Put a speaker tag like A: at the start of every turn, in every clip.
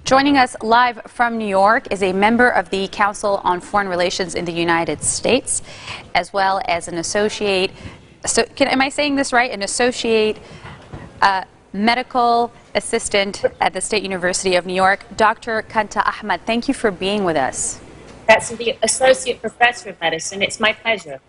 A: Joining us live from New York is a member of the Council on Foreign Relations in the United States, as well as an associate, am I saying this right? An associate medical assistant at the State University of New York, Dr. Qanta Ahmed. Thank you for being with us.
B: That's the Associate Professor of Medicine. It's my pleasure.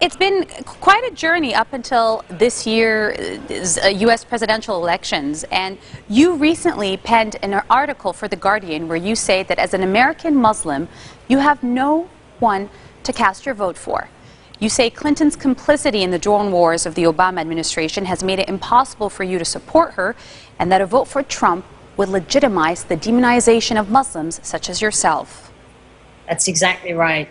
A: It's been quite a journey up until this year's U.S. presidential elections, and you recently penned an article for The Guardian where you say that as an American Muslim, you have no one to cast your vote for. You say Clinton's complicity in the drone wars of the Obama administration has made it impossible for you to support her, and that a vote for Trump would legitimize the demonization of Muslims such as yourself.
B: That's exactly right.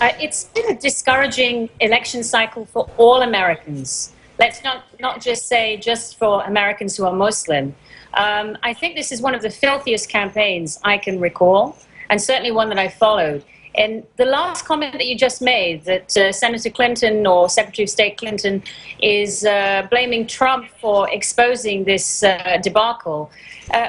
B: It's been a discouraging election cycle for all Americans. Let's not just say just for Americans who are Muslim. I think this is one of the filthiest campaigns I can recall, and certainly one that I followed. And the last comment that you just made, that Senator Clinton or Secretary of State Clinton is blaming Trump for exposing this debacle,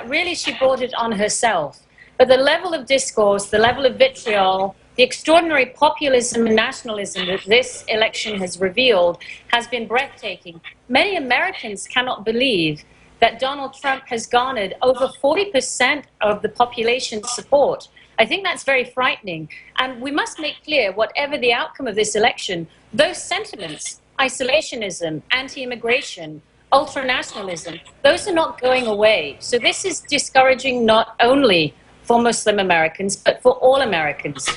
B: really she brought it on herself. But the level of discourse, the level of vitriol, the extraordinary populism and nationalism that this election has revealed has been breathtaking. Many Americans cannot believe that Donald Trump has garnered over 40% of the population's support. I think that's very frightening. And we must make clear, whatever the outcome of this election, those sentiments, isolationism, anti-immigration, ultranationalism, those are not going away. So this is discouraging not only for Muslim Americans, but for all Americans.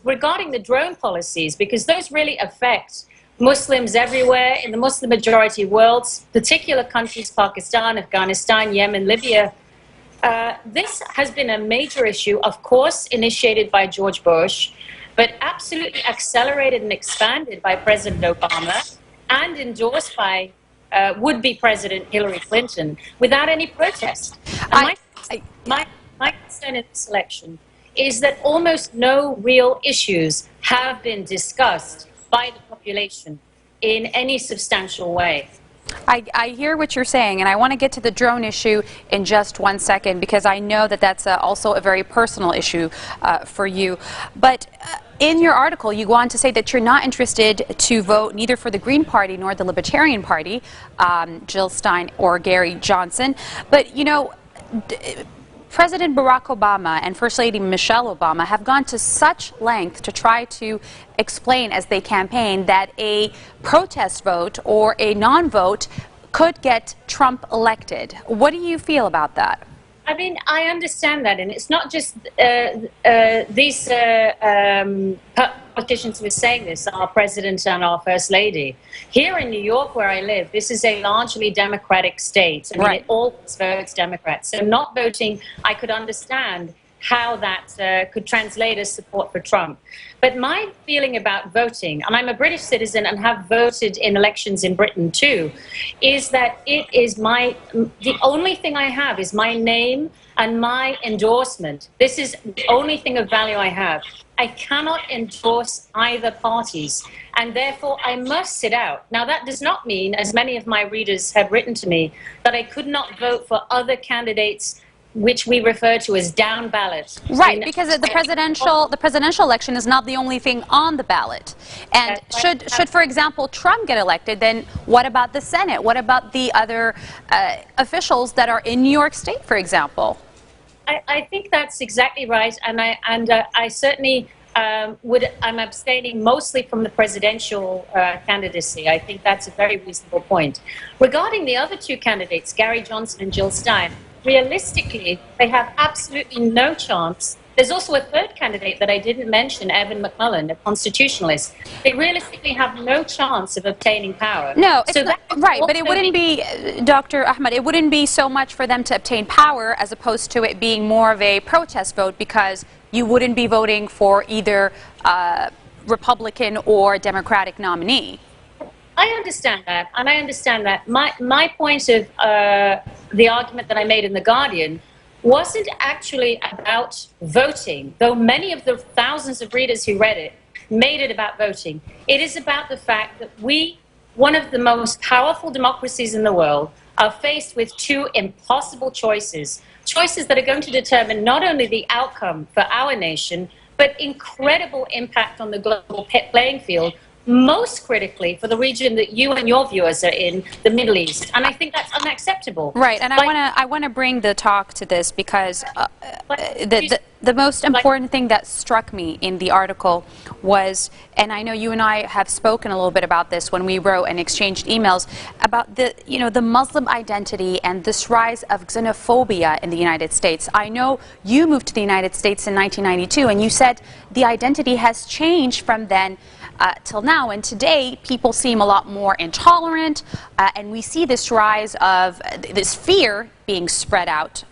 B: Regarding the drone policies, because those really affect Muslims everywhere in the Muslim majority worlds, particular countries, Pakistan, Afghanistan, Yemen, Libya. This has been a major issue, of course, initiated by George Bush, but absolutely accelerated and expanded by President Obama and endorsed by would-be President Hillary Clinton without any protest. My concern in this election is that almost no real issues have been discussed by the population in any substantial way.
A: I hear what you're saying, and I want to get to the drone issue in just 1 second, because I know that that's also a very personal issue for you. But in your article, you go on to say that you're not interested to vote neither for the Green Party nor the Libertarian Party, Jill Stein or Gary Johnson. But, you know, President Barack Obama and First Lady Michelle Obama have gone to such length to try to explain as they campaign that a protest vote or a non-vote could get Trump elected. What do you feel about that?
B: I mean, I understand that, and it's not just these politicians who are saying this, our president and our first lady. Here in New York, where I live, this is a largely Democratic state. I mean, it always votes Democrats. So not voting, I could understand how that could translate as support for Trump. But my feeling about voting, and I'm a British citizen and have voted in elections in Britain too, is that it is the only thing I have is my name and my endorsement. This is the only thing of value I have. I cannot endorse either parties, and therefore I must sit out. Now, that does not mean, as many of my readers have written to me, that I could not vote for other candidates which we refer to as down ballot.
A: Right, because the presidential election is not the only thing on the ballot. And should, for example, Trump get elected, then what about the Senate? What about the other officials that are in New York State, for example?
B: I think that's exactly right, and I certainly I'm abstaining mostly from the presidential candidacy. I think that's a very reasonable point. Regarding the other two candidates, Gary Johnson and Jill Stein, realistically, they have absolutely no chance. There's also a third candidate that I didn't mention, Evan McMullin, a constitutionalist. They realistically have no chance of obtaining power.
A: No, it's not, right, but it wouldn't be, Dr. Ahmed, it wouldn't be so much for them to obtain power as opposed to it being more of a protest vote, because you wouldn't be voting for either Republican or Democratic nominee.
B: I understand that, and I understand that. My point of the argument that I made in The Guardian wasn't actually about voting, though many of the thousands of readers who read it made it about voting. It is about the fact that we, one of the most powerful democracies in the world, are faced with two impossible choices. choices that are going to determine not only the outcome for our nation, but incredible impact on the global playing field, most critically for the region that you and your viewers are in, the Middle East. And I think that's unacceptable.
A: Right, and I want to bring the talk to this because the most important thing that struck me in the article was, and I know you and I have spoken a little bit about this when we wrote and exchanged emails about the Muslim identity and this rise of xenophobia in the United States. I know you moved to the United States in 1992, and you said the identity has changed from then till now, and today people seem a lot more intolerant, and we see this rise of this fear being spread out,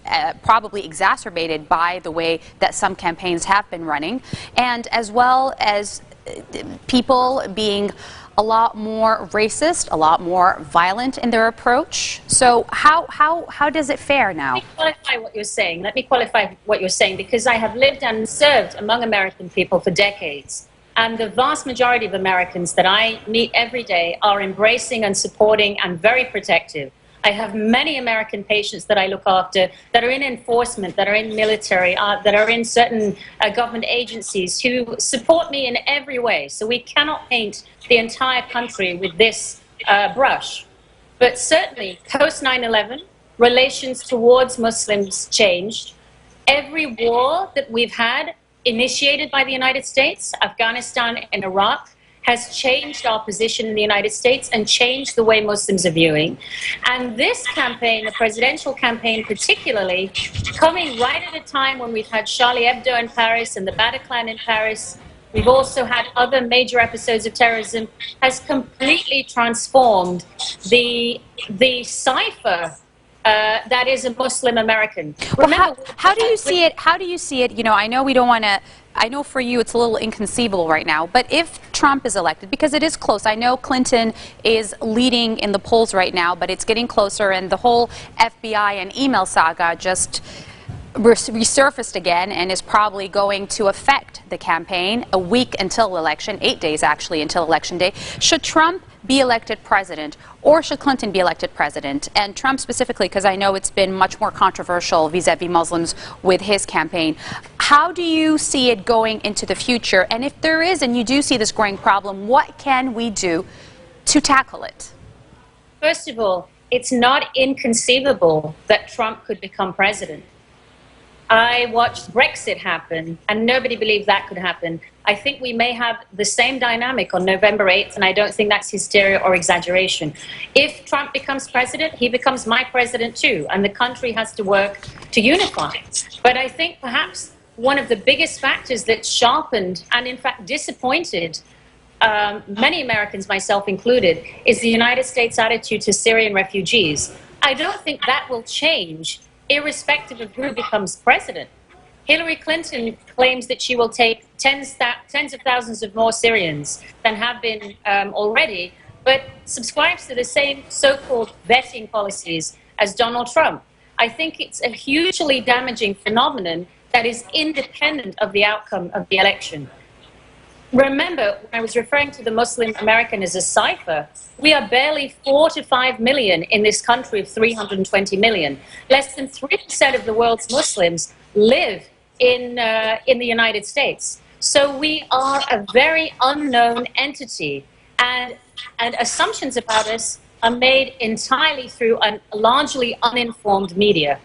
A: probably exacerbated by the way that some campaigns have been running, and as well as people being a lot more racist, a lot more violent in their approach. So how does it fare now?
B: Let me qualify what you're saying. Let me qualify what you're saying, because I have lived and served among American people for decades. And the vast majority of Americans that I meet every day are embracing and supporting and very protective. I have many American patients that I look after that are in enforcement, that are in military, that are in certain government agencies who support me in every way. So we cannot paint the entire country with this brush. But certainly, post 9/11, relations towards Muslims changed. Every war that we've had initiated by the United States, Afghanistan and Iraq, has changed our position in the United States and changed the way Muslims are viewing. And this campaign, the presidential campaign particularly, coming right at a time when we've had Charlie Hebdo in Paris and the Bataclan in Paris, we've also had other major episodes of terrorism, has completely transformed the cipher that is a Muslim American.
A: Well, how do you see it? How do you see it? You know, I know we don't want to. I know for you it's a little inconceivable right now. But if Trump is elected, because it is close, I know Clinton is leading in the polls right now, but it's getting closer, and the whole FBI and email saga just resurfaced again and is probably going to affect the campaign a week until election, 8 days actually until election day. Should Trump be elected president, or should Clinton be elected president? And Trump specifically, because I know it's been much more controversial vis-a-vis Muslims with his campaign. How do you see it going into the future? And if there is, and you do see this growing problem, what can we do to tackle it?
B: First of all, it's not inconceivable that Trump could become president. I watched Brexit happen, and nobody believed that could happen. I think we may have the same dynamic on November 8th, and I don't think that's hysteria or exaggeration. If Trump becomes president, he becomes my president too, and the country has to work to unify. But I think perhaps one of the biggest factors that sharpened and, in fact, disappointed many Americans, myself included, is the United States' attitude to Syrian refugees. I don't think that will change irrespective of who becomes president. Hillary Clinton claims that she will take tens of thousands of more Syrians than have been already, but subscribes to the same so-called vetting policies as Donald Trump. I think it's a hugely damaging phenomenon that is independent of the outcome of the election. Remember, when I was referring to the Muslim American as a cipher, we are barely 4 to 5 million in this country of 320 million. Less than 3% of the world's Muslims live in the United States. So we are a very unknown entity, and assumptions about us are made entirely through a largely uninformed media.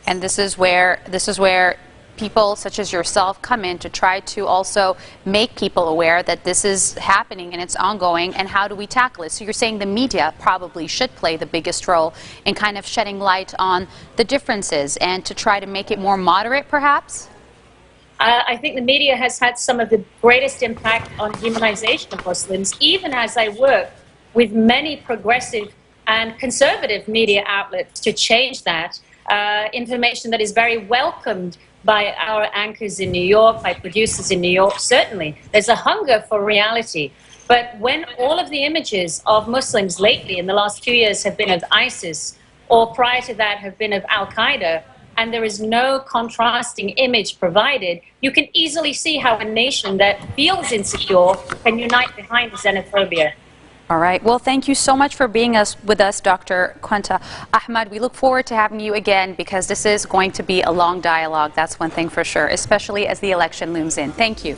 A: And this is where people such as yourself come in to try to also make people aware that this is happening and it's ongoing, and how do we tackle it? So you're saying the media probably should play the biggest role in kind of shedding light on the differences and to try to make it more moderate, perhaps?
B: I think the media has had some of the greatest impact on humanization of Muslims, even as I work with many progressive and conservative media outlets to change that. Information that is very welcomed by our anchors in New York, by producers in New York, certainly. There's a hunger for reality. But when all of the images of Muslims lately in the last 2 years have been of ISIS, or prior to that have been of Al-Qaeda, and there is no contrasting image provided, you can easily see how a nation that feels insecure can unite behind xenophobia.
A: All right. Well, thank you so much for being with us, Dr. Qanta Ahmed. We look forward to having you again because this is going to be a long dialogue. That's one thing for sure, especially as the election looms in. Thank you.